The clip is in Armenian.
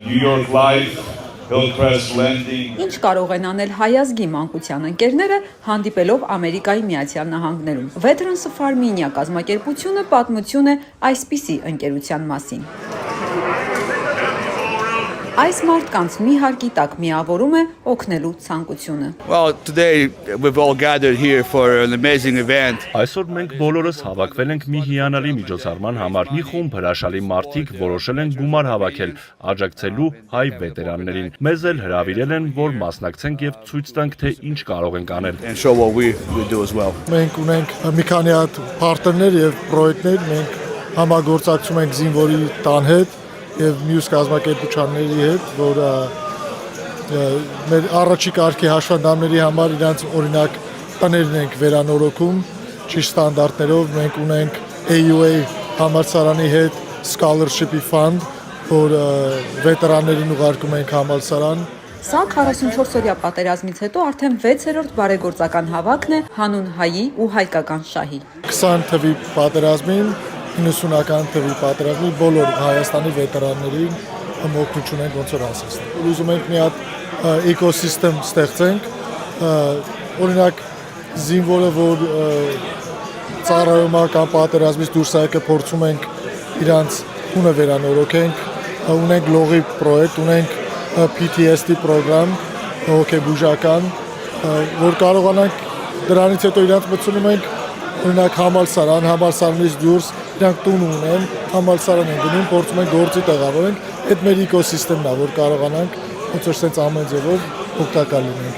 New York Life, Hillcrest Lending. Ինչ կարող են անել հայազգի մանկության ընկերները հանդիպելով Ամերիկայի Միացյալ Նահանգներում։ Veterans of Armenia կազմակերպությունը պատմություն է այսպիսի ընկերության մասին։ Այս մարդկանց մի հարկի տակ միավորում է օգնելու ցանկությունը։ Well, today we've all gathered here for an amazing event. Այսօր մենք բոլորս հավաքվել ենք մի հիանալի միջոցառման համար։ Մի խումբ հրաշալի մարդիկ որոշել են գումար հավաքել, աջակցելու հայ վետերաններին։ Մեզ էլ հրավիրել են, որ մասնակցենք եւ ցույց տանք, թե ինչ կարող ենք անել։ And show what we do as well. Մենք ունենք մի քանի հատ պարտներներ եւ պրոյեկտներ, մենք համագործակցում ենք զինվորի տան հետ եւ մյուս կազմակերպությունների հետ, որ մեր առաջի կարգի հաշվանդամների համար իրանց օրինակ տներն ենք վերանորոգում ճիշտ ստանդարտներով։ Մենք ունենք AUA համալսարանի հետ scholarship fund, որ վետերաններին ուղարկում ենք համալսարան։ Սա 44-օրյա պատերազմից հետո արդեն 6-րդ բարեգործական հավաքն է հանուն հայի ու հայկական շահի։ 20 թվի պատերազմին 90-ական թվի պատերազմի բոլոր Հայաստանի վետերաններին օգնություն ենք ոնց որ ասեցին։ Ուզում ենք մի հատ էկոսիստեմ ստեղծենք, օրինակ զինվորը, որ ծառայում է կամ պատերազմից դուրս է եկել, փորձում ենք իրանց տունը վերանորոգենք, ունենք լողի պրոյեկտ, ունենք PTSD պրոգրամ հոգեբուժական, որ կարողանանք դրանից հետո իրանց մտցնում ենք օրինակ համալսարանից դուրս իրանք տուն ունեն, համալսարան են գնում, փորձում են գործի տեղավորենք, այդ մեր էկոսիստեմն է, որ կարողանանք ոնց որ sense ամեն ձևով օգտակար լինենք։